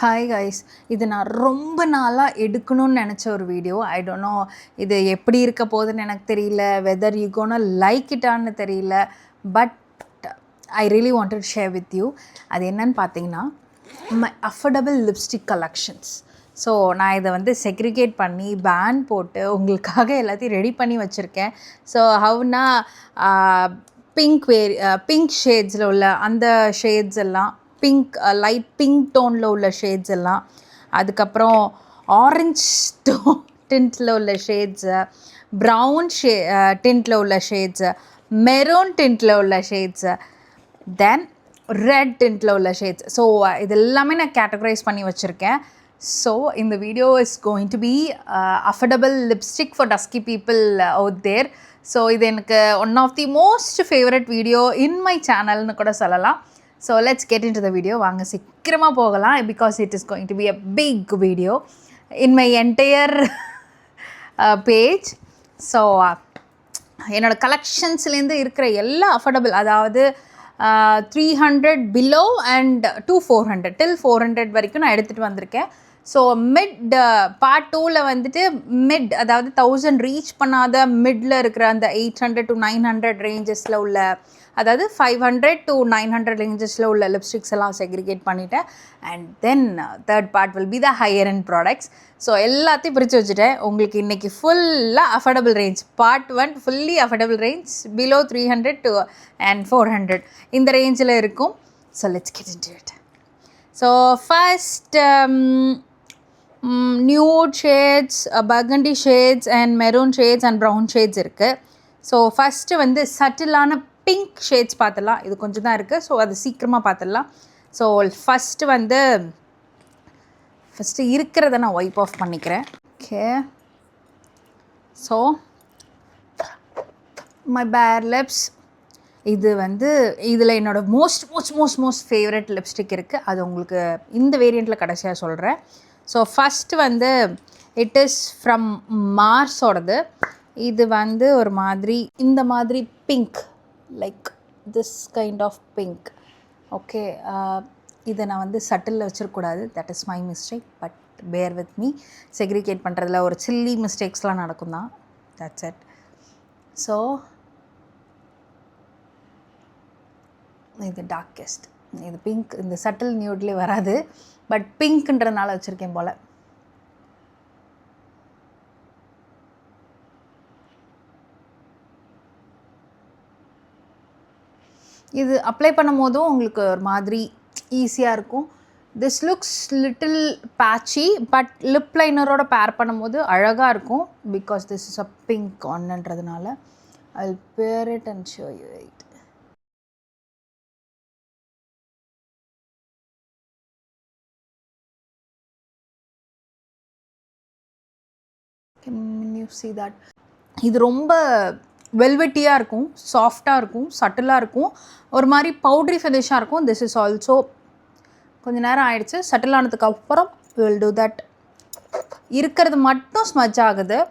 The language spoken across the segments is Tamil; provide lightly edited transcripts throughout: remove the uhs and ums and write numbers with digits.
ஹாய் கைஸ், இது நான் ரொம்ப நாளாக எடுக்கணும்னு நினச்ச ஒரு வீடியோ. ஐ டோன்ட் நோ இது எப்படி இருக்க போகுதுன்னு எனக்கு தெரியல, வெதர் யூ கோனா லைக் இட்டான்னு தெரியல, but I really wanted share with you. அது என்னன்னு பார்த்தீங்கன்னா, my affordable lipstick collections. So நான் இதை வந்து செக்ரிகேட் பண்ணி பேன் போட்டு உங்களுக்காக எல்லாத்தையும் ரெடி பண்ணி வச்சுருக்கேன். ஸோ ஹவுனா பிங்க் ஷேட்ஸில் உள்ள அந்த ஷேட்ஸ் எல்லாம், பிங்க் லைட் பிங்க் டோனில் உள்ள ஷேட்ஸ் எல்லாம், அதுக்கப்புறம் ஆரஞ்ச் டிண்ட்டில் உள்ள ஷேட்ஸு, ப்ரௌன் டிண்ட்டில் உள்ள ஷேட்ஸு, மெரூன் டிண்ட்டில் உள்ள ஷேட்ஸு, தென் ரெட் டிண்ட்டில் உள்ள ஷேட்ஸ். ஸோ இது எல்லாமே நான் கேட்டகரைஸ் பண்ணி வச்சுருக்கேன். ஸோ இந்த video is going to be affordable lipstick for dusky people out there. So இது எனக்கு one of the most favourite video in my சேனல்னு கூட சொல்லலாம். So let's get into the video. வாங்க சீக்கிரமாக போகலாம், because it is going to be a big video in my entire page. So என்னோடய கலெக்ஷன்ஸ்லேருந்து இருக்கிற எல்லா அஃபோர்டபுள், அதாவது 300 பிலோ அண்ட் 400 டில் 400 வரைக்கும் நான் எடுத்துகிட்டு வந்திருக்கேன். ஸோ மிட் பார்ட் 2ல் வந்துட்டு மிட், அதாவது 1000 ரீச் பண்ணாத மிட்டில் இருக்கிற அந்த 800 to 900 ரேஞ்சஸில் உள்ள, அதாவது 500 to 900 ரேஞ்சஸில் உள்ள லிப்ஸ்டிக்ஸ் எல்லாம் செக்ரிகேட் பண்ணிட்டேன். And then third part will be the higher and products. So எல்லாத்தையும் பிரித்து வச்சுட்டேன். உங்களுக்கு இன்றைக்கி ஃபுல்லாக affordable range, part 1 fully affordable range, below 300 to and 400 இந்த ரேஞ்சில் இருக்கும். So let's get into it. So first nude shades, burgundy shades and maroon shades and brown shades இருக்குது. ஸோ ஃபஸ்ட்டு வந்து சட்டிலான பிங்க் ஷேட்ஸ் பார்த்துடலாம். இது கொஞ்சம் தான் இருக்குது, ஸோ அது சீக்கிரமாக பார்த்துடலாம். ஸோ ஃபஸ்ட்டு இருக்கிறத நான் வைப் ஆஃப் பண்ணிக்கிறேன். ஓகே, ஸோ மை பேர் லிப்ஸ். இது வந்து இதில் என்னோடய மோஸ்ட் ஃபேவரட் லிப்ஸ்டிக் இருக்குது. அது உங்களுக்கு இந்த வேரியண்ட்டில் கடைசியாக சொல்கிறேன். ஸோ ஃபஸ்ட்டு வந்து இட் இஸ் ஃப்ரம் மார்ஸோடது. இது வந்து ஒரு மாதிரி இந்த மாதிரி pink, like this kind of pink. Okay, இதை நான் வந்து சட்டிலில் வச்சிருக்கக்கூடாது, that is my mistake, but bear with me. Segregate பண்ணுறதுல ஒரு சில்லி மிஸ்டேக்ஸ்லாம் நடக்கும் தான், தட்ஸ் இட். ஸோ இது டார்க்கெஸ்ட், இது பிங்க், இந்த சட்டில் நியூட்லேயே வராது, பட் பிங்க்ன்றதுனால வச்சுருக்கேன் போல். இது அப்ளை பண்ணும் போதும் உங்களுக்கு ஒரு மாதிரி ஈஸியாக இருக்கும். This looks little patchy, but lip லைனரோட பேர் பண்ணும்போது அழகாக இருக்கும், because this is a pink ஒன்னுன்றதுனால. I will pair it and show you it. Can you see that? இது ரொம்ப வெல்வெட்டியாக இருக்கும், சாஃப்டாக இருக்கும், சட்டிலாக இருக்கும், ஒரு மாதிரி பவுட்ரி ஃபினிஷாக இருக்கும். திஸ் இஸ் ஆல்சோ கொஞ்சம் நேரம் ஆயிடுச்சு. சட்டில் ஆனதுக்கு அப்புறம் வில் டூ தட். இருக்கிறது மட்டும் ஸ்மஜ் ஆகுது.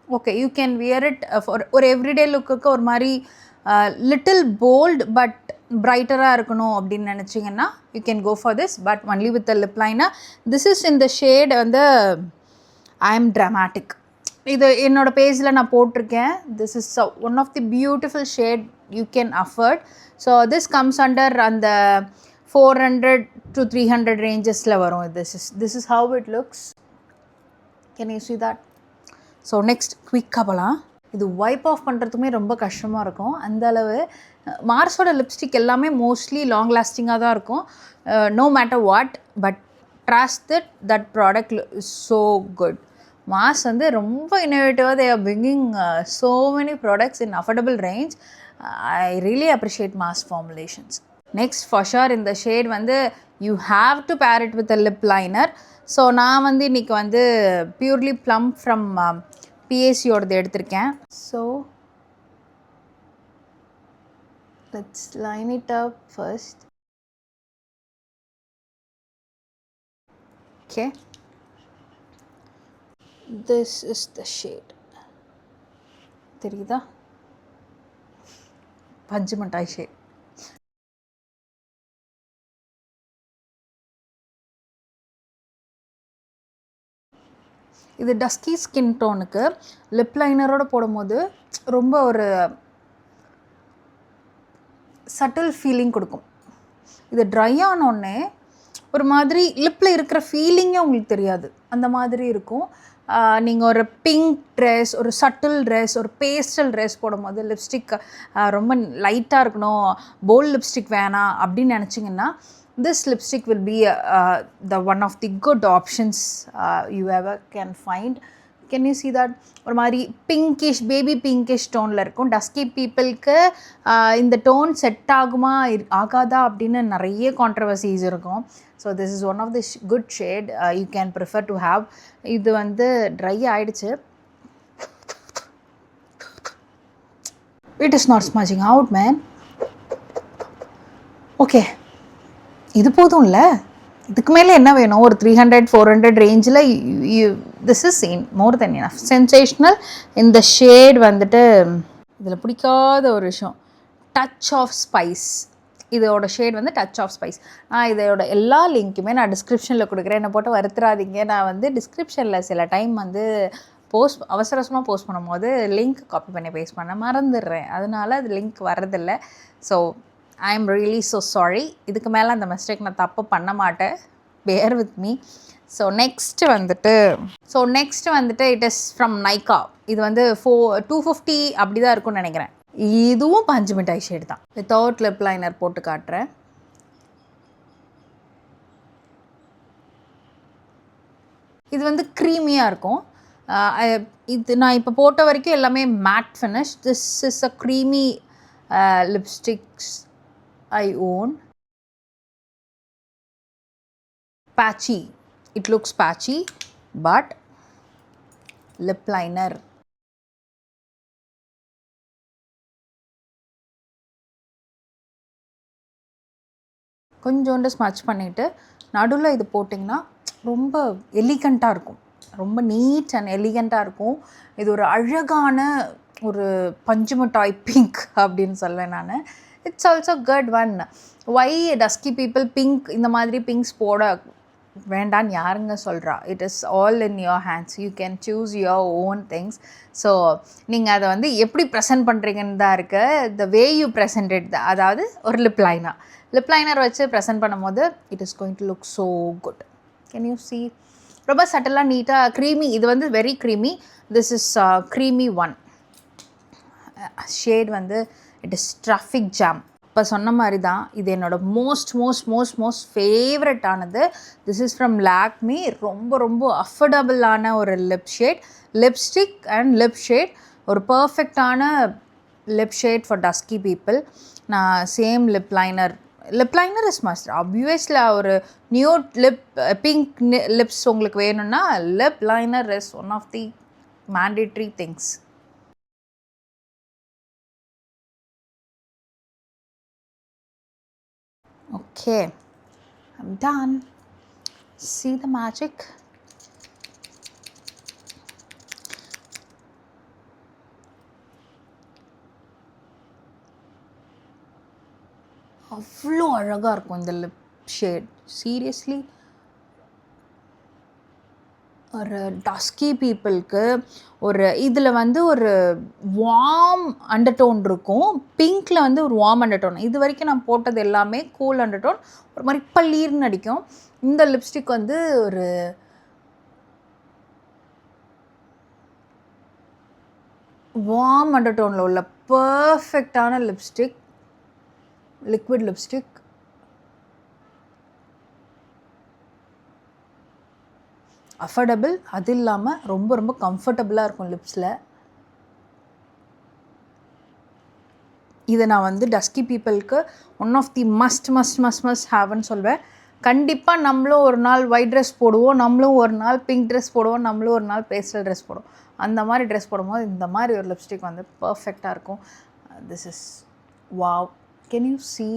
Okay, you can wear it for ஒரு எவ்ரிடே லுக்குக்கு. ஒரு மாதிரி லிட்டில் போல்ட் பட் பிரைட்டராக இருக்கணும் அப்படின்னு நினச்சிங்கன்னா you can go for this, but only with the lip liner. This is இந்த ஷேட் வந்து ஐ எம் ட்ராமாட்டிக். இது என்னோடய பேஜில் நான் போட்டிருக்கேன். This is one of the beautiful shade you can afford. So this comes under அந்த 400 to 300 ரேஞ்சஸில் வரும். This is how it looks. Can you see that? So next குவிக்காக போகலாம். இது வைப் ஆஃப் பண்ணுறதுக்குமே ரொம்ப கஷ்டமாக இருக்கும். அந்தளவு மார்ஸோட லிப்ஸ்டிக் எல்லாமே மோஸ்ட்லி லாங் லாஸ்டிங்காக தான் இருக்கும், no matter what, but trust that product is so good. Mars வந்து ரொம்ப இன்னோவேட்டிவாக they are bringing so many products in affordable range. I really appreciate Mars formulations. Next for sure இந்த ஷேட் வந்து you have to pair it with a lip liner. So நான் வந்து இன்றைக்கி வந்து பியூர்லி ப்ளம் ஃப்ரம் பிஎஸ்சியோடது எடுத்திருக்கேன். So let's line it up first. Okay, this is the shade. தெரியுதா? பஞ்சு மிட்டாய் ஷேட். இது டஸ்கி ஸ்கின் டோனுக்கு லிப் லைனரோடு போடும்போது ரொம்ப ஒரு சட்டில் ஃபீலிங் கொடுக்கும். இது ட்ரை ஆனோடனே ஒரு மாதிரி லிப்பில் இருக்கிற ஃபீலிங்கே உங்களுக்கு தெரியாது, அந்த மாதிரி இருக்கும். நீங்கள் ஒரு பிங்க் ட்ரெஸ், ஒரு சட்டில் ட்ரெஸ், ஒரு பேஸ்டல் ட்ரெஸ் போடும்போது லிப்ஸ்டிக் ரொம்ப லைட்டாக இருக்கணும், போல்ட் லிப்ஸ்டிக் வேணாம் அப்படின்னு நினச்சிங்கன்னா this lipstick will be the one of the good options you ever can find. Can you see that? ஒரு மாதிரி பிங்கிஷ், பேபி பிங்கிஷ் டோனில் இருக்கும். டஸ்கி பீப்புளுக்கு இந்த டோன் செட் ஆகுமா ஆகாதா அப்படின்னு நிறைய கான்ட்ரவர்சிஸ் இருக்கும். So this is one of the good shade you can prefer to have. இது வந்து ட்ரை ஆகிடுச்சு. It is not smudging out man. Okay, இது போதும் இல்லை, இதுக்கு மேலே என்ன வேணும்? ஒரு 300-400 ரேஞ்சில் this is more than enough. Sensational. இந்த ஷேட் வந்துட்டு இதில் பிடிக்காத ஒரு விஷயம், டச் ஆஃப் ஸ்பைஸ். இதோட ஷேட் வந்து டச் ஆஃப் ஸ்பைஸ். இதோட எல்லா லிங்க்குமே நான் டிஸ்கிரிப்ஷனில் கொடுக்குறேன், என்னை போட்டு வருத்துறாதீங்க. நான் வந்து டிஸ்கிரிப்ஷனில் சில டைம் வந்து அவசரமாக போஸ்ட் பண்ணும்போது லிங்க் காப்பி பண்ணி பேஸ்ட் பண்ண மறந்துடுறேன், அதனால அது லிங்க் வர்றதில்லை. So I am really so sorry. இதுக்கு மேலே அந்த மிஸ்டேக் நான் தப்பு பண்ண மாட்டேன், பேர் வித் மீ. ஸோ நெக்ஸ்ட்டு வந்துட்டு இட் இஸ் ஃப்ரம் நைக்கா. இது வந்து 250 அப்படி தான் இருக்கும்னு நினைக்கிறேன். இதுவும் பஞ்சு மிட்டாய் ஷேட் தான். வித்தவுட் லிப் லைனர் போட்டு காட்டுறேன். இது வந்து க்ரீமியாக இருக்கும். இது நான் இப்போ போட்ட வரைக்கும் எல்லாமே matte finish. This is a creamy lipsticks I own. Patchy. It looks patchy, but lip liner. கொஞ்சோண்டு ஸ்மச் பண்ணிவிட்டு நடுவில் இது போட்டிங்கன்னா ரொம்ப எலிகண்ட்டாக இருக்கும், ரொம்ப நீட் அண்ட் எலிகண்ட்டாக இருக்கும். இது ஒரு அழகான ஒரு பஞ்சு மிட்டாய் பிங்க் அப்படின்னு சொல்வேன் நான். It's also good one. Why dusky people pink, இந்த மாதிரி பிங்க்ஸ் போட வேண்டான்னு யாருங்க சொல்கிறா? It is all in your hands. You can choose your own things. So நீங்கள் அதை வந்து எப்படி ப்ரெசென்ட் பண்ணுறீங்கன்னு தான் இருக்குது. The way you present it, அதாவது ஒரு லிப் லைனர் வச்சு ப்ரெசென்ட் பண்ணும்போது it is going to look so good. Can you see? ரொம்ப சட்டலாக நீட்டாக க்ரீமி. இது வந்து very creamy. This is creamy one. Shade வந்து இட் இஸ் ட்ராஃபிக் ஜாம். இப்போ சொன்ன மாதிரி தான் இது என்னோடய மோஸ்ட் ஃபேவரட்டானது. This is from Lakme. ரொம்ப அஃபோர்டபுளான ஒரு லிப்ஸ்டிக் அண்ட் லிப் ஷேட். ஒரு பர்ஃபெக்டான lip shade for dusky people. நான் same lip liner is must. Obviously ஒரு நியூட் பிங்க் லிப்ஸ் உங்களுக்கு வேணும்னா lip liner is one of the mandatory things. Okay, I'm done. See the magic? அவ்வளோ அழகாக இருக்கும் இந்த லிப் ஷேட். சீரியஸ்லி ஒரு டஸ்கி பீப்புளுக்கு ஒரு இதில் வந்து ஒரு வார்ம் அண்டர்டோன் இருக்கும், பிங்க்கில் வந்து ஒரு வார்ம் அண்டர்டோன். இது வரைக்கும் நான் போட்டது எல்லாமே கூல் அண்டர்டோன், ஒரு மாதிரி பள்ளீர்னு அடிக்கும். இந்த லிப்ஸ்டிக் வந்து ஒரு வார்ம் அண்டர்டோனில் உள்ள பர்ஃபெக்டான லிப்ஸ்டிக், லிக்விட் லிப்ஸ்டிக். அஃபோர்டபுள், அது இல்லாமல் ரொம்ப கம்ஃபர்டபுளாக இருக்கும் லிப்ஸில். இதை நான் வந்து டஸ்கி பீப்புளுக்கு ஒன் ஆஃப் தி மஸ்ட் ஹேவ்னு சொல்வேன். கண்டிப்பாக நம்மளும் ஒரு நாள் ஒயிட் ட்ரெஸ் போடுவோம், நம்மளும் ஒரு நாள் பிங்க் ட்ரெஸ் போடுவோம், நம்மளும் ஒரு நாள் பேஸ்டல் ட்ரெஸ் போடுவோம். அந்த மாதிரி ட்ரெஸ் போடும்போது இந்த மாதிரி ஒரு லிப்ஸ்டிக் வந்து பர்ஃபெக்டாக இருக்கும். This is wow. Can you see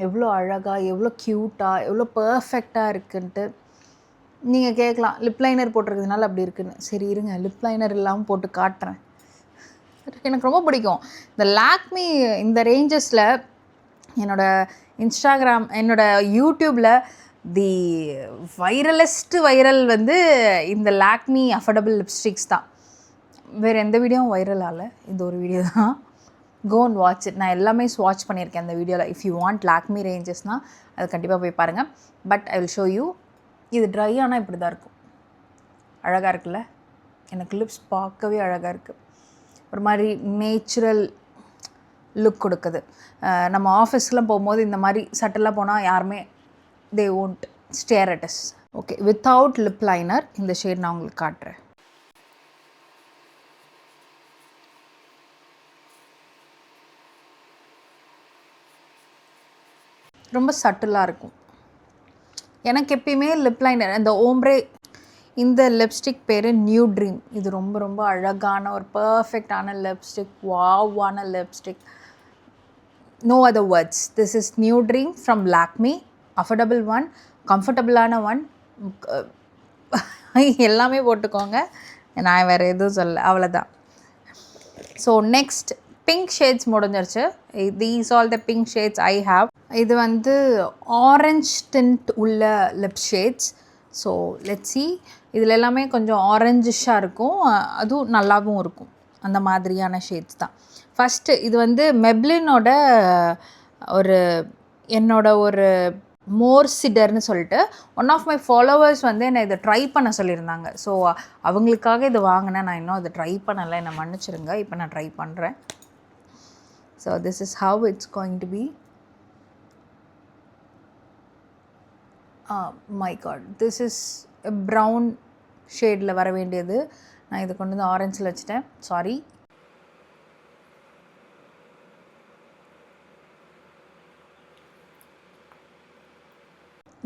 எவ்வளோ அழகாக, எவ்வளோ க்யூட்டாக, எவ்வளோ பர்ஃபெக்டாக இருக்குன்ட்டு. நீங்கள் கேட்கலாம் லிப் லைனர் போட்டிருக்கிறதுனால அப்படி இருக்குன்னு. சரி இருங்க, லிப் லைனர் இல்லாமல் போட்டு காட்டுறேன். எனக்கு ரொம்ப பிடிக்கும் இந்த லாக்மி. இந்த ரேஞ்சஸில் என்னோடய இன்ஸ்டாகிராம், என்னோடய யூடியூப்பில் தி வைரல் வந்து இந்த லாக்மி அஃபோர்டபுள் லிப்ஸ்டிக்ஸ் தான். வேறு எந்த வீடியோவும் வைரல் ஆகலை, இந்த ஒரு வீடியோ தான். Go and watch it. நான் எல்லாமே ஸ்வாட்ச் பண்ணியிருக்கேன் அந்த வீடியோவில். இஃப் யூ வாண்ட் லாக்மி ரேஞ்சஸ்னால் அது கண்டிப்பாக போய் பாருங்கள். But I will show you. இது ட்ரை ஆனால் இப்படி தான் இருக்கும். அழகாக இருக்குல்ல? எனக்கு லிப்ஸ் பார்க்கவே அழகாக இருக்குது. ஒரு மாதிரி நேச்சுரல் லுக் கொடுக்குது. நம்ம ஆஃபீஸ்க்குலாம் போகும்போது இந்த மாதிரி சட்டெல்லாம் போனால் யாருமே தே won't stare at us. Okay, without lip liner இந்த ஷேட் நான் உங்களுக்கு காட்டுறேன். ரொம்ப சட்டிலாக இருக்கும். எனக்கு எப்பயுமே லிப் லைனர் இந்த ஓம்ப்ரே, இந்த லிப்ஸ்டிக் பேர் நியூ ட்ரீம். இது ரொம்ப ரொம்ப அழகான ஒரு பர்ஃபெக்டான லிப்ஸ்டிக், வாவான lipstick. No other words. This is new dream from Lakme. Affordable one, கம்ஃபர்டபுளான ஒன், எல்லாமே போட்டுக்கோங்க. நான் வேறு எதுவும் சொல்ல, அவ்வளோதான். ஸோ நெக்ஸ்ட் பிங்க் ஷேட்ஸ் முடிஞ்சிருச்சு. These all the pink shades I have. இது வந்து ஆரஞ்ச் டிண்ட் உள்ள lip shades. So let's see. இதில் எல்லாமே கொஞ்சம் ஆரஞ்சிஷாக இருக்கும், அதுவும் நல்லாவும் இருக்கும். அந்த மாதிரியான ஷேட்ஸ் தான். ஃபஸ்ட்டு இது வந்து மெப்ளினோட என்னோட ஒரு மோர் சிடர்னு சொல்லிட்டு ஒன் ஆஃப் மை ஃபாலோவர்ஸ் வந்து என்னை இதை ட்ரை பண்ண சொல்லியிருந்தாங்க. ஸோ அவங்களுக்காக இது வாங்கினேன். நான் இன்னும் அதை ட்ரை பண்ணலை, என்னை மன்னிச்சிருங்க. இப்போ நான் ட்ரை பண்ணுறேன். So this is how it's going to be. My God, this is brown ஷேடில் வர வேண்டியது. நான் இதை கொண்டு வந்து ஆரஞ்சில் வச்சுட்டேன், sorry.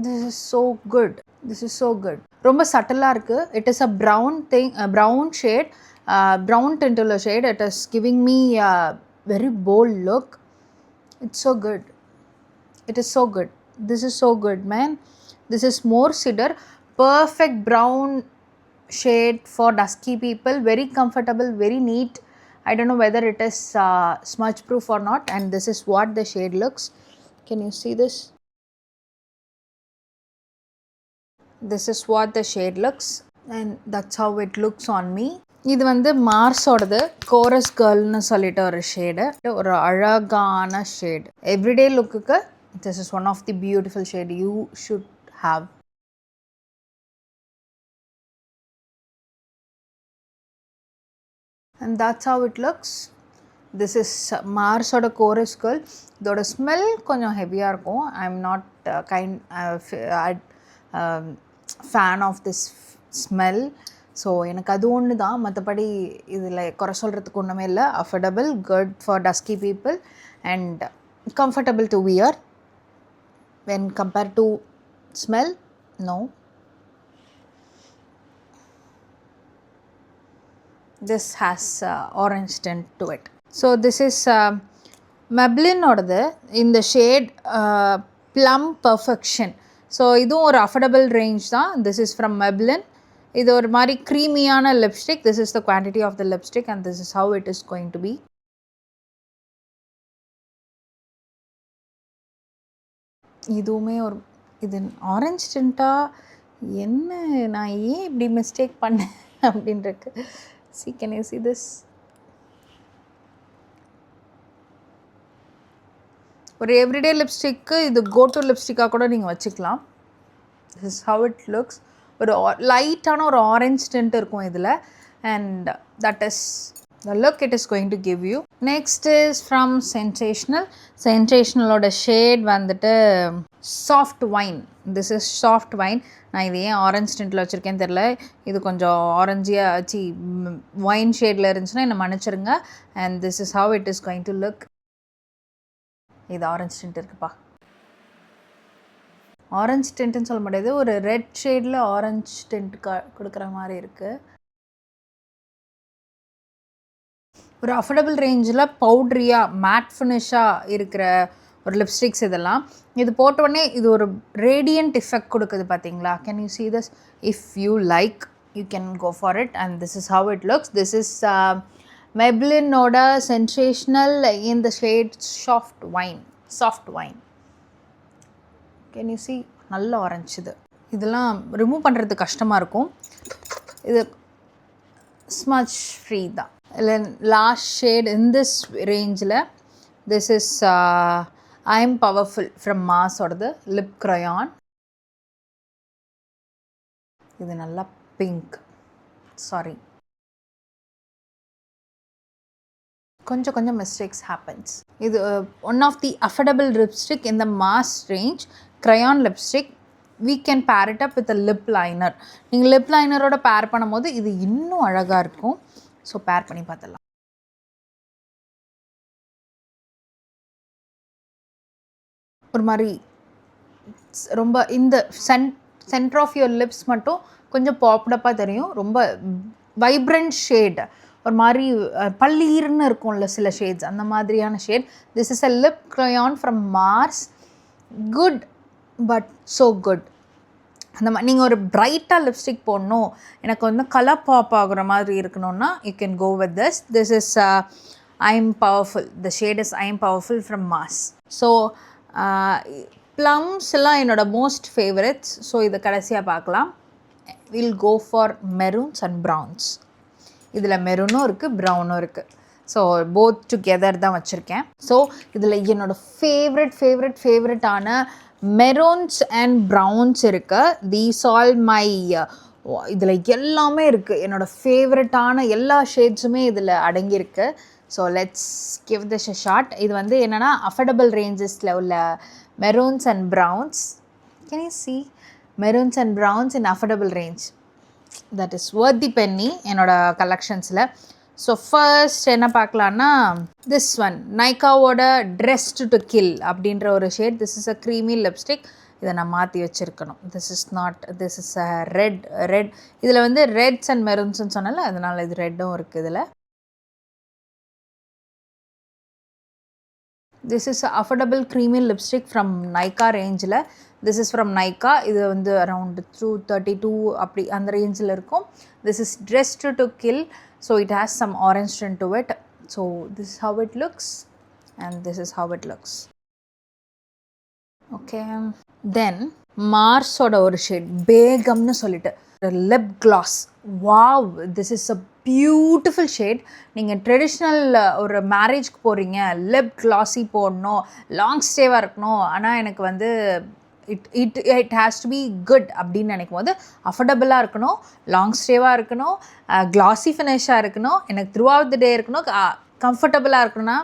This is so good. This is so good. ரொம்ப சட்டலாக இருக்குது. It is a brown thing, a brown shade, brown tint உள்ள shade. It is giving me a very bold look. It's so good. It is so good. This is so good, man. This is more cedar. Perfect brown shade for dusky people. Very comfortable, very neat. I don't know whether it is smudge proof or not. And this is what the shade looks. Can you see this? This is what the shade looks, and that's how it looks on me. இது வந்து மார்ஸோடது கோரஸ் கேர்ள்னு சொல்லிட்டு ஒரு ஷேடு, ஒரு அழகான ஷேடு. எவ்ரிடே லுக்குக்கு this is one of the beautiful shade you should have. And that's how it looks. This is மார்ஸோட கோரஸ் கேர்ள். இதோட ஸ்மெல் கொஞ்சம் ஹெவியாக இருக்கும். I am not fan of this smell. So எனக்கு அது ஒன்று தான், மற்றபடி இதில் குறை சொல்கிறதுக்கு ஒன்றுமே இல்லை. Affordable, good for dusky people and comfortable to wear. When compare to smell, no. This has orange tint to it. So this is Maybelline-ஓடது இந்த ஷேட் ப்ளம் பர்ஃபெக்ஷன். ஸோ இதுவும் ஒரு அஃபோர்டபுள் ரேஞ்ச் தான். This is from Maybelline. இது ஒரு மாதிரி க்ரீமியான lipstick. This is the quantity of the lipstick and this is how it is going to be. இதுவுமே ஒரு இது ஆரஞ்ச் டிண்ட்டா என்ன, நான் ஏன் இப்படி மிஸ்டேக் பண்ணேன் அப்படின்ட்டு. See, can you see this? ஒரு எவ்ரிடே லிப்ஸ்டிக்கு இது கோ டு லிப்ஸ்டிக்காக கூட நீங்கள் வச்சுக்கலாம். This is how it looks. ஒரு லைட்டான ஒரு ஆரஞ்ச் டிண்ட் இருக்கும் இதில். And that is the look it is going to give you. Next is from Sensational. சென்சேஷ்னலோட ஷேட் வந்துட்டு soft wine. This is soft wine. நான் இது ஏன் ஆரஞ்ச் டிண்டில் வச்சுருக்கேன்னு தெரில. இது கொஞ்சம் ஆரஞ்சியாக ஆச்சு வைன் ஷேடில் இருந்துச்சுன்னா என்னை மன்னிச்சிருங்க. And this is how it is going to look. இது ஆரஞ்ச் டிண்ட் இருக்குப்பா. ஆரஞ்ச் டிண்ட்டுன்னு சொல்ல முடியாது, ஒரு ரெட் ஷேடில் ஆரஞ்ச் டிண்ட் கொடுக்குற மாதிரி இருக்குது. ஒரு அஃபோர்டபுள் ரேஞ்சில் பவுட்ரியாக மேட் ஃபினிஷாக இருக்கிற ஒரு லிப்ஸ்டிக்ஸ் இதெல்லாம். இது போட்டோடனே இது ஒரு ரேடியன்ட் எஃபெக்ட் கொடுக்குது பார்த்தீங்களா? Can you see this? If you like, you can go for it. And this is how it looks. This is Maybelline-ஓட Sensational in the shade Soft Wine. Soft Wine. Can you see? நல்ல ஆரஞ்சு இதெல்லாம் ரிமூவ் பண்ணுறது கஷ்டமாக இருக்கும். இது ஸ்மட்ச் ஃப்ரீ தான். இல்லை லாஸ்ட் ஷேட் இன் திஸ் ரேஞ்சில் this is I am powerful from மாஸோடது லிப் க்ரையான். இது நல்லா பிங்க், சாரி கொஞ்சம் மிஸ்டேக்ஸ் ஹேப்பன்ஸ். இது one of the affordable lipstick in the mass range crayon lipstick. we can pair it up with a lip liner. நீங்கள் லிப் லைனரோட பேர் பண்ணும்போது இது இன்னும் அழகாக இருக்கும். ஸோ பேர் பண்ணி பார்த்துடலாம். ஒரு மாதிரி ரொம்ப இந்த சென்டர் ஆஃப் யுவர் லிப்ஸ் மட்டும் கொஞ்சம் பாப்டப்பாக தெரியும். ரொம்ப வைப்ரண்ட் ஷேட், ஒரு மாதிரி பள்ளீர்னு இருக்கும்ல சில ஷேட்ஸ், அந்த மாதிரியான shade. This is a lip crayon from Mars. Good but so good. அந்த மாதிரி நீங்கள் ஒரு பிரைட்டாக லிப்ஸ்டிக் போடணும், எனக்கு வந்து கலர் பாப் ஆகுற மாதிரி இருக்கணும்னா you can go with this. This is I am powerful. The shade is I am powerful from Mars. So plums எல்லாம் என்னோடய மோஸ்ட் ஃபேவரட்ஸ். ஸோ இதை கடைசியாக பார்க்கலாம். Will go for maroons and browns. இதில் மெரூனும் இருக்குது, ப்ரௌனும் இருக்குது. ஸோ போத் டுகெதர் தான் வச்சுருக்கேன். ஸோ இதில் என்னோடய ஃபேவரட்டான மெரூன்ஸ் அண்ட் ப்ரௌன்ஸ் இருக்குது. தீஸ் ஆல் மை இதில் எல்லாமே இருக்குது. என்னோடய ஃபேவரட்டான எல்லா ஷேட்ஸுமே இதில் அடங்கியிருக்கு. So let's give this a shot. இது வந்து என்னென்னா அஃபோர்டபுள் ரேஞ்சஸில் உள்ள maroons and browns. Can you see maroons and browns in affordable range. That is worth the penny என்னோடய கலெக்ஷன்ஸில். ஸோ ஃபர்ஸ்ட் என்ன பார்க்கலான்னா திஸ் ஒன் நைக்காவோட ட்ரெஸ்ட் டு கில் அப்படின்ற ஒரு shade. This is a creamy lipstick. இதை நான் மாற்றி வச்சுருக்கணும். This is a red. இதில் வந்து ரெட்ஸ் அண்ட் மெரூன்ஸ்ன்னு சொன்னால அதனால் இது ரெட்டும் இருக்குது இதில். This is affordable creamy lipstick from Nykaa ரேஞ்சில். This is from Nykaa. இது வந்து அரவுண்ட் 232 அப்படி அந்த ரேஞ்சில் இருக்கும். This is dressed to kill. So it has some orange tint to it. So this is how it looks and this is how it looks. Okay. Then Mars oda or shade Begum nu solittu lip gloss. Wow, this is a beautiful shade. நீங்க ட்ரெடிஷ்னல் ஒரு மேரேஜ்க்கு போகிறீங்க, லிப் கிளாஸி போடணும், லாங் ஸ்டேவாக இருக்கணும், ஆனால் எனக்கு வந்து it has to be good அப்படின்னு நினைக்கும் போது அஃபோர்டபுளாக இருக்கணும், லாங் ஸ்டேவாக இருக்கணும், கிளாஸி ஃபினிஷாக இருக்கணும், எனக்கு த்ரூ அவுட் த டே இருக்கணும், கம்ஃபர்டபுளாக இருக்கணும்னா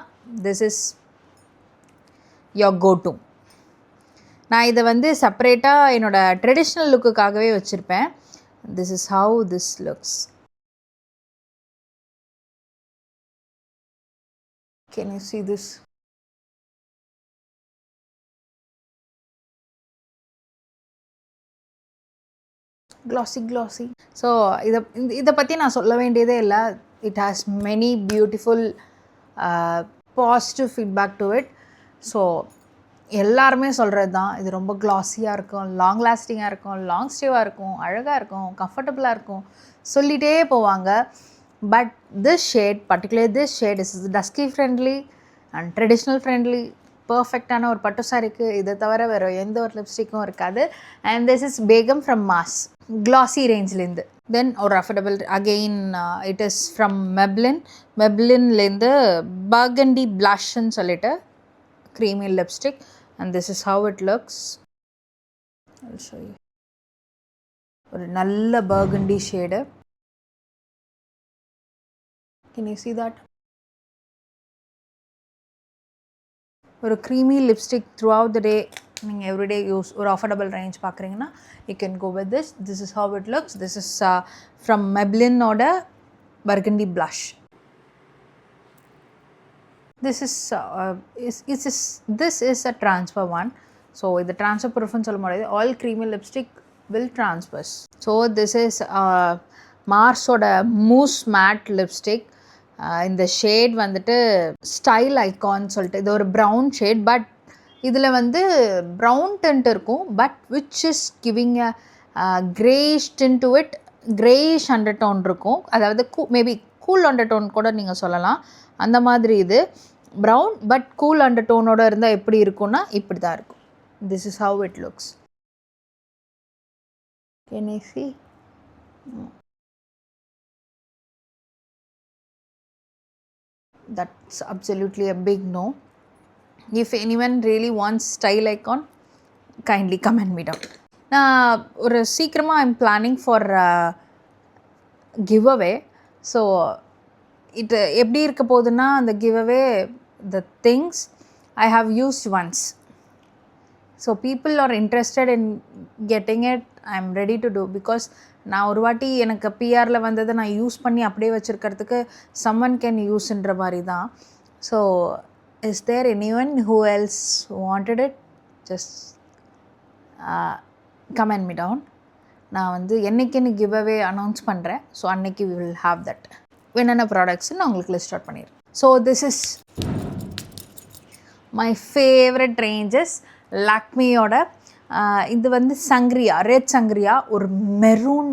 this is your go to. நான் இதை வந்து செப்பரேட்டாக என்னோடய ட்ரெடிஷ்னல் லுக்குக்காகவே வச்சுருப்பேன். This is how this looks. Can you see this? glossy. ஸோ இதை பற்றி நான் சொல்ல வேண்டியதே இல்லை. It has many beautiful positive feedback to it. So எல்லாருமே சொல்கிறது தான், இது ரொம்ப க்ளாஸியாக இருக்கும், லாங் லாஸ்டிங்காக இருக்கும், லாங் ஸ்டேவாக இருக்கும், அழகாக இருக்கும், கம்ஃபர்டபுளாக இருக்கும் சொல்லிகிட்டே போவாங்க. But this shade, particular this shade is dusky friendly and traditional friendly. பர்ஃபெக்டான ஒரு பட்டு சாரிக்கு இதை தவிர வேறு எந்த ஒரு லிப்ஸ்டிக்கும் இருக்காது. And this is Begum from Mars classy ரேஞ்சிலேருந்து. தென் ஒரு affordable again it is from மெப்ளின்லேருந்து பர்கண்டி ப்ளஷ்ன்னு சொல்லிட்டு creamy lipstick. And this is how it looks. ஒரு நல்ல burgundy shade. Can you see that? ஒரு creamy lipstick throughout the day நீங்கள் எவ்ரிடே யூஸ், ஒரு அஃபோர்டபுள் ரேஞ்ச் பார்க்குறீங்கன்னா you can go with this. This is how it looks. This is from மெப்ளினோட burgundy blush. This is a transfer one. So இது ட்ரான்ஸ்ஃபர் ப்ரூஃப்னு சொல்ல முடியாது. All creamy lipstick will transfers. So this is மார்ஸோட மூஸ் மேட் லிப்ஸ்டிக். இந்த ஷேட் வந்துட்டு ஸ்டைல் ஐகான் சொல்லிட்டு, இது ஒரு ப்ரௌன் ஷேட். பட் இதில் வந்து ப்ரௌன் டென்ட் இருக்கும், but which is giving a greyish tint to it. Greyish undertone இருக்கும், அதாவது மேபி கூல் அண்டர்டோன் கூட நீங்கள் சொல்லலாம். அந்த மாதிரி இது ப்ரௌன் பட் கூல் அண்டர்டோனோட இருந்தால் எப்படி இருக்கும்னா இப்படி தான் இருக்கும். This is how it looks. Can you see? That's absolutely a big no. If anyone really wants style icon, kindly comment me down. நான் ஒரு சீக்கிரமாக I'm planning for give away. So இது எப்படி இருக்க போகுதுன்னா, அந்த give away the things I have used once. So people are interested in getting it, I am ready to do. Because நான் ஒரு வாட்டி எனக்கு பிஆரில் வந்ததை நான் யூஸ் பண்ணி அப்படியே வச்சுருக்கிறதுக்கு சம்மன் கேன் யூஸ்ன்ற மாதிரி தான். So is there anyone who else wanted it? Just comment me down. நான் வந்து என்றைக்குன்னு கிவ் அவே அனௌன்ஸ் பண்ணுறேன். ஸோ அன்னைக்கு வி வில் ஹாவ் தட். என்னென்ன ப்ராடக்ட்ஸ்ன்னு நான் உங்களுக்கு லிஸ்ட் அவுட் பண்ணிடுறேன். So this is my favourite ranges. லாக்மியோட இது வந்து சங்க்ரியா, ரெட் சங்க்ரியா, ஒரு மெரூன்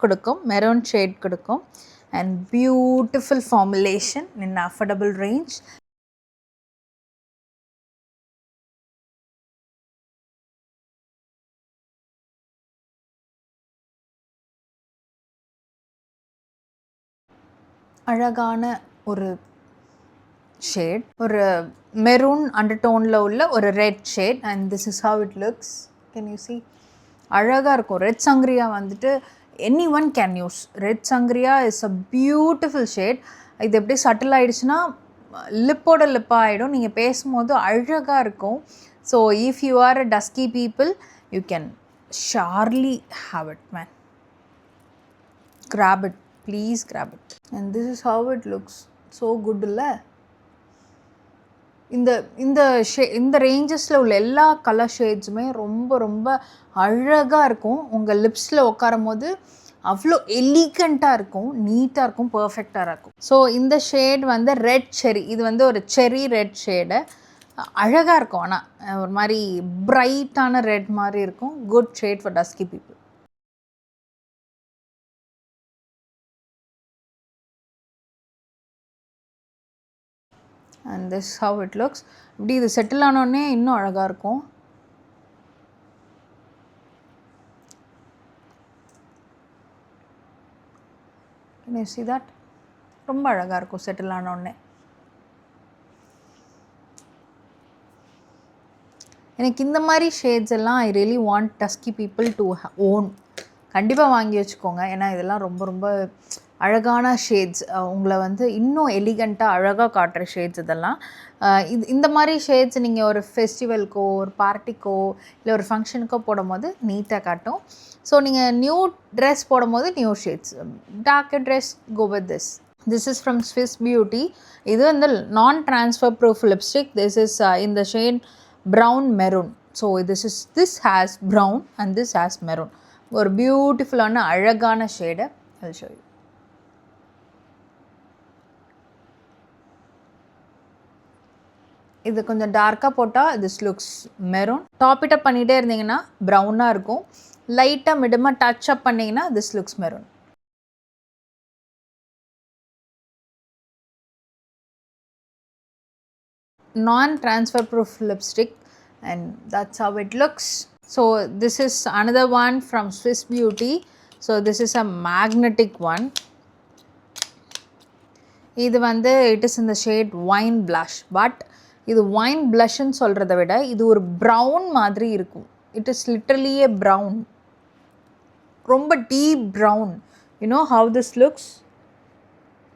கொடுக்கும், மெரூன் ஷேட் கொடுக்கும். And beautiful formulation in affordable range. அழகான ஒரு ஷேட், ஒரு மெரூன் அண்டர்டோனில் உள்ள ஒரு red shade. And this is how it looks. Can you see? அழகாக இருக்கும். ரெட் சங்க்ரியா வந்துட்டு anyone can use. Red sangria is a beautiful shade. இது எப்படி சட்டில் ஆகிடுச்சுன்னா லிப்போட லிப்பாக ஆகிடும். நீங்கள் பேசும்போது அழகாக இருக்கும். So if you are a dusky people, you can Charlie have it man. grab it, please grab it. And this is how it looks. So good இல்ல? இந்த ரேஞ்சஸில் உள்ள எல்லா கலர் ஷேட்ஸுமே ரொம்ப ரொம்ப அழகாக இருக்கும். உங்கள் லிப்ஸில் உட்காரும் போது அவ்வளோ எலிகண்ட்டாக இருக்கும், நீட்டாக இருக்கும், பர்ஃபெக்டாக இருக்கும். ஸோ இந்த ஷேட் வந்து ரெட் செரி. இது வந்து ஒரு செரி ரெட் ஷேடு. அழகாக இருக்கும். ஆனால் ஒரு மாதிரி பிரைட்டான ரெட் மாதிரி இருக்கும். Good shade for dusky people. And this how it looks. இப்படி இது செட்டில் ஆனோடனே இன்னும் அழகாக இருக்கும். Can you see that? ரொம்ப அழகாக இருக்கும் செட்டில் ஆனோடனே. எனக்கு இந்த மாதிரி ஷேட்ஸ் எல்லாம் I really want dusky people to own. கண்டிப்பாக வாங்கி வச்சுக்கோங்க. ஏன்னா இதெல்லாம் ரொம்ப ரொம்ப அழகான ஷேட்ஸ். உங்களை வந்து இன்னும் எலிகண்ட்டாக அழகாக காட்டுற ஷேட்ஸ் இதெல்லாம். இந்த மாதிரி ஷேட்ஸ் நீங்கள் ஒரு ஃபெஸ்டிவல்க்கோ ஒரு பார்ட்டிக்கோ இல்லை ஒரு ஃபங்க்ஷனுக்கோ போடும் போது நீட்டாக காட்டும். ஸோ நீங்கள் நியூ ட்ரெஸ் போடும் போது new shades. Darker dress go with this. This is from Swiss Beauty. இது வந்து நான் transfer proof lipstick. This is in the shade brown maroon. So this has brown and this has maroon. ஒரு பியூட்டிஃபுல்லான அழகான ஷேடு. I'll show you. இது கொஞ்சம் டார்க்காக போட்டால் this looks maroon. Top it up பண்ணிகிட்டே இருந்தீங்கன்னா ப்ரௌனாக இருக்கும். லைட்டாக மிடமாக டச் அப் பண்ணிங்கன்னா this looks maroon. Non-transfer proof lipstick, and that's how it looks. So this is another one from Swiss Beauty. So this is a magnetic one. இது வந்து it is in the shade wine blush. But இது wine blush ன்னு சொல்கிறத விட இது ஒரு brown மாதிரி இருக்கும். It is literally a brown. ரொம்ப deep brown. You know how this looks?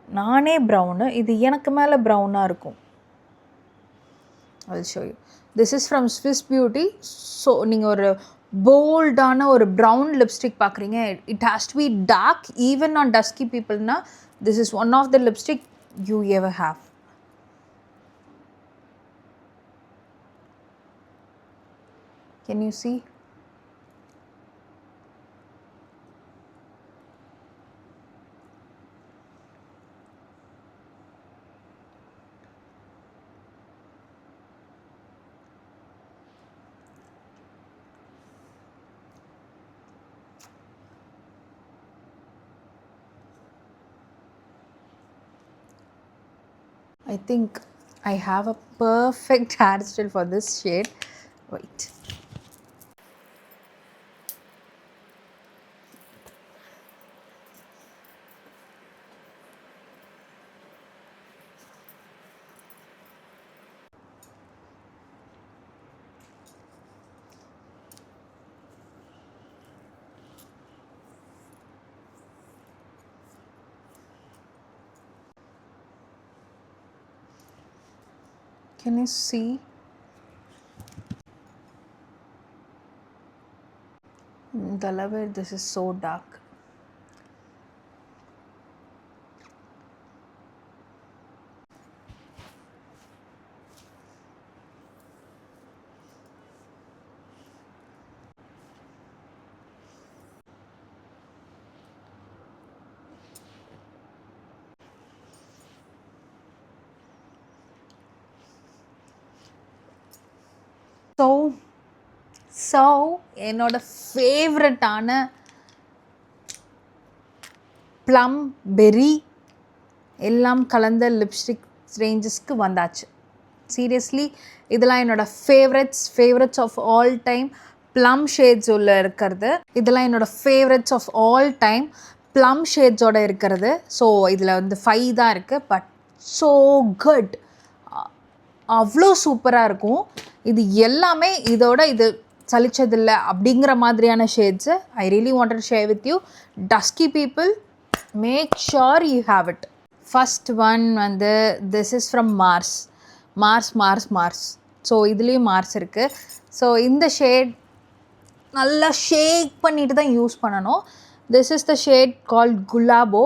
நானே brown, இது எனக்கு மேலே ப்ரௌனாக இருக்கும். I'll show you. This is from Swiss Beauty. So நீங்கள் ஒரு போல்டான ஒரு ப்ரௌன் லிப்ஸ்டிக் பார்க்குறீங்க. It has to be dark even on dusky people. Na, this is one of the lipstick you ever have. Can you see? I think I have a perfect hairstyle for this shade. Wait. Can you see? Dalaver, this is so dark. So என்னோட ஃபேவரட்டான ப்ளம் பெர்ரி எல்லாம் கலந்த லிப்ஸ்டிக் ரேஞ்சஸ்க்கு வந்தாச்சு. சீரியஸ்லி இதெல்லாம் என்னோடய favourites of all time plum shades உள்ள இருக்கிறது. இதெல்லாம் என்னோடய favourites of all time plum ஷேட்ஸோடு இருக்கிறது. ஸோ இதில் வந்து 5 தான் இருக்குது. பட் ஸோ குட், அவ்வளோ சூப்பராக இருக்கும். இது எல்லாமே இதோட இது சலிச்சதில்லை அப்படிங்கிற மாதிரியான shades. I really wanted to share with you. Dusky people, make sure you have it. First one வந்து this is from Mars. So இதுலேயும் மார்ஸ் இருக்குது. ஸோ இந்த ஷேட் நல்லா ஷேக் பண்ணிட்டு தான் யூஸ் பண்ணணும். This is the shade called Gulabo.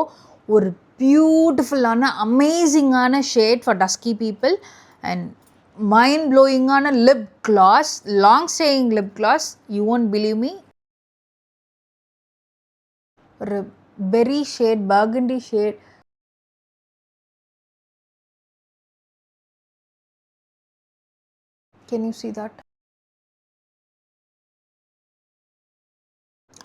ஒரு பியூட்டிஃபுல்லான அமேசிங்கான shade for dusky people and mind blowing on a lip gloss, long staying lip gloss. You won't believe me. Berry shade, burgundy shade. Can you see that?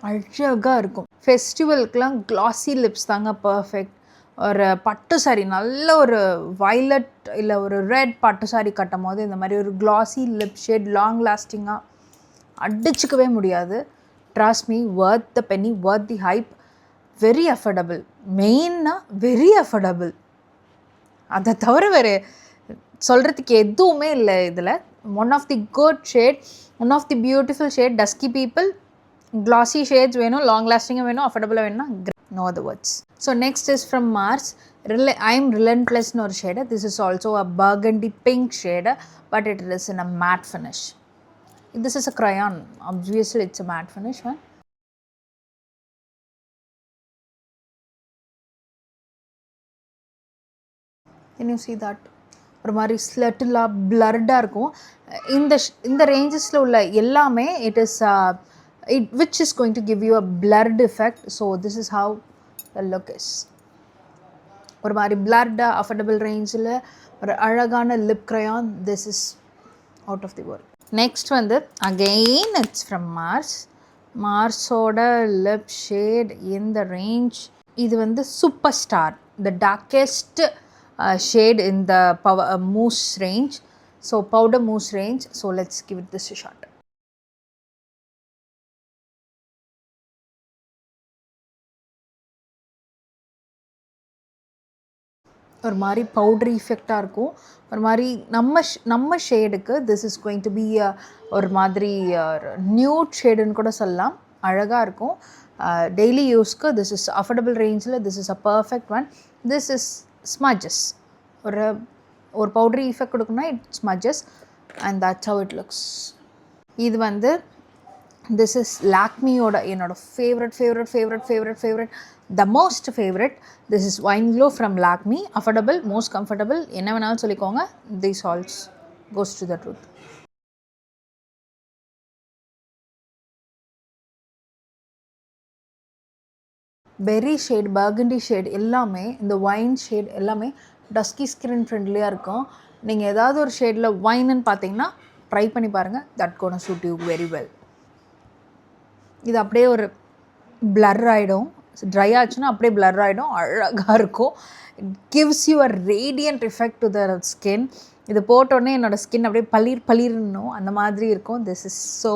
அழகாக இருக்கும். ஃபெஸ்டிவல்க்கெலாம் கிளாஸி லிப்ஸ் தாங்க பர்ஃபெக்ட். ஒரு பட்டு சாரி, நல்ல ஒரு வயலட் இல்லை ஒரு ரெட் பட்டு சாரி கட்டும் போது இந்த மாதிரி ஒரு கிளாஸி லிப் ஷேட் லாங் லாஸ்டிங்காக அடிச்சுக்கவே முடியாது. Trust me, worth the penny, worth the hype. Very affordable. மெயின்னா வெரி அஃபோர்டபுள். அதை தவிர வேறு சொல்கிறதுக்கு எதுவுமே இல்லை இதில். One of the good shade, one of the beautiful shade. Dusky people glossy shades வேணும், லாங் லாஸ்டிங்காக வேணும், அஃபோர்டபுளாக வேணும்னா no other words. So next is from Mars. I'm Relentless no shade. This is also a burgundy pink shade, but it is in a matte finish. This is a crayon. Obviously it's a matte finish one. Can you see that? ஒரு மாதிரி ஸ்லெட்டிலாக பிளர்டாக இருக்கும். இந்த ரேஞ்சஸில் உள்ள எல்லாமே it is which is going to give you a blurred effect. So this is how the look is. ஒரு மாதிரி blurred affordable rangeல ஒரு அழகான lip crayon. This is out of the world. Next வந்து again it's from Marsோட lip shade in the range. இது வந்து Superstar, the darkest shade in the mousse range. So powder mousse range. So let's give it this a shot. ஒரு மாதிரி பவுட்ரி எஃபெக்டாக இருக்கும். ஒரு மாதிரி நம்ம ஷேடுக்கு this is going to be ஒரு மாதிரி நியூட் ஷேடுன்னு கூட சொல்லலாம். அழகாக இருக்கும். டெய்லி யூஸ்க்கு திஸ் இஸ் அஃபோர்டபுள் ரேஞ்சில் this is a perfect one. This is smudges. ஒரு பவுட்ரி எஃபெக்ட் கொடுக்கணும்னா it smudges and that's how it looks. இது வந்து this is Lakmeயோட என்னோட favourite the most favorite. This is Wine Glow from Lakme. Affordable, most comfortable, என்ன வேணாலும் சொல்லிக்கோங்க. This also goes to the truth. Berry shade, burgundy shade எல்லாமே, இந்த வைன் ஷேட் எல்லாமே டஸ்கி ஸ்கின் ஃப்ரெண்ட்லியாக இருக்கும். நீங்கள் ஏதாவது ஒரு ஷேடில் வைன்னு பார்த்தீங்கன்னா ட்ரை பண்ணி பாருங்கள். That gonna suit you very well. இது அப்படியே ஒரு பிளர் ஆகிடும். ட்ரை ஆச்சுன்னா அப்படியே பிளர் ஆகிடும். அழகாக இருக்கும். It gives you a radiant effect to the skin. இது போட்டோடனே என்னோடய ஸ்கின் அப்படியே பளிர்னும் அந்த மாதிரி இருக்கும். This is so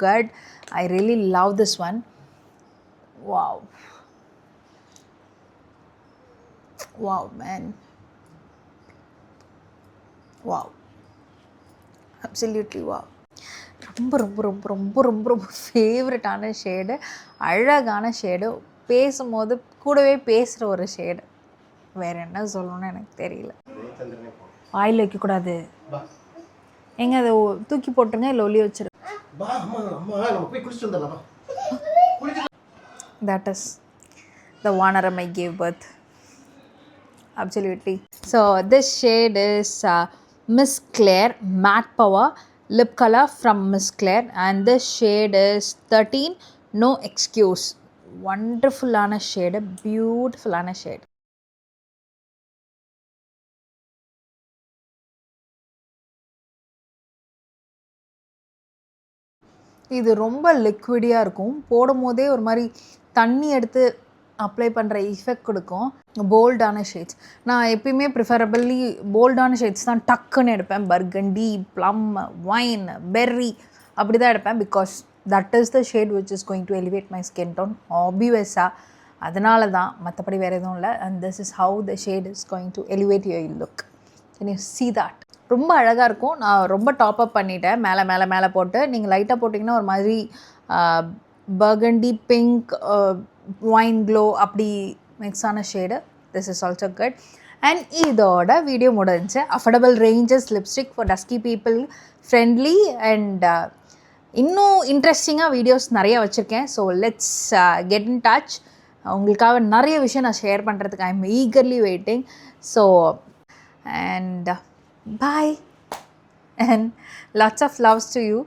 good. I really love this one. Wow wow man, wow, absolutely wow. ரொம்ப ரொம்ப ரொம்ப ரொம்ப ரொம்ப ரொம்ப ஃபேவரட்டான ஷேடு. அழகான ஷேடு. பேசும்போது கூடவே பேசுகிற ஒரு ஷேடு. வேறு என்ன சொல்லணும்னு எனக்கு தெரியல. வாயில் வைக்கக்கூடாது. எங்கே அதை தூக்கி போட்டுருங்க இல்லை ஒளி வச்சிரு. That is the Vanaram I gave birth. Absolutely. So this shade is Miss Claire Matte Power Lip Color from Miss Claire, and this shade is 13 No Excuse. Wonderful ana shade, beautiful ana shade. இது ரொம்ப லிக்விடியாக இருக்கும், போடும்போதே ஒரு மாதிரி தண்ணி எடுத்து அப்ளை பண்ணுற எஃபெக்ட் கொடுக்கும். போல்டான ஷேட்ஸ் நான் எப்பயுமே ப்ரிஃபரபிளி போல்டான ஷேட்ஸ் தான் டக்குன்னு எடுப்பேன். பர்கண்டி, ப்ளம், வைன், பெர்ரி அப்படி தான் எடுப்பேன். Because that is the shade which is going to elevate my skin tone ஆப்வியஸாக. அதனால தான், மற்றபடி வேறு எதுவும் இல்லை. And this is how the shade is going to elevate your look. Can you see that? ரொம்ப அழகாக இருக்கும். நான் ரொம்ப டாப்அப் பண்ணிட்டேன், மேலே மேலே மேலே போட்டு. நீங்கள் லைட்டாக போட்டிங்கன்னா ஒரு மாதிரி பர்கண்டி, பிங்க், வைன் க்ளோ அப்படி மிக்ஸான shade. This is also good. And இதோட வீடியோ முடிஞ்சு. Affordable ranges lipstick for dusky people, friendly and இன்னும் இன்ட்ரெஸ்டிங்காக வீடியோஸ் நிறையா வச்சுருக்கேன். So let's get in touch. உங்களுக்காக நிறைய விஷயம் நான் ஷேர் பண்ணுறதுக்கு I am eagerly waiting. So and bye and lots of loves to you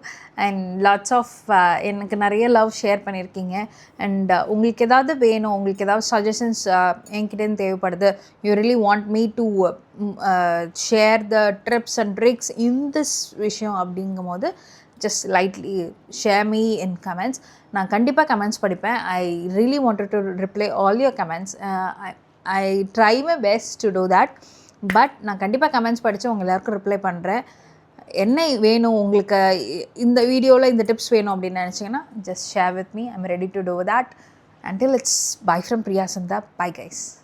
and lots of எனக்கு நிறைய லவ் ஷேர் பண்ணியிருக்கீங்க. அண்ட் உங்களுக்கு ஏதாவது வேணும், உங்களுக்கு ஏதாவது சஜஷன்ஸ் என்கிட்டேருந்து தேவைப்படுது, you really want me to share the trips and tricks in this விஷயம் அப்படிங்கும் போது just lightly share me in comments. நான் கண்டிப்பாக கமெண்ட்ஸ் படிப்பேன். I really wanted to reply all your comments. I try my best to do that. But நான் கண்டிப்பாக கமெண்ட்ஸ் படித்து உங்கள் எல்லாருக்கும் ரிப்ளை பண்ணுறேன். என்ன வேணும் உங்களுக்கு, இந்த வீடியோவில் இந்த டிப்ஸ் வேணும் அப்படின்னு நினச்சிங்கன்னா just share with me. I am ready to do that. Until it's bye from Priya Sandha. Bye guys.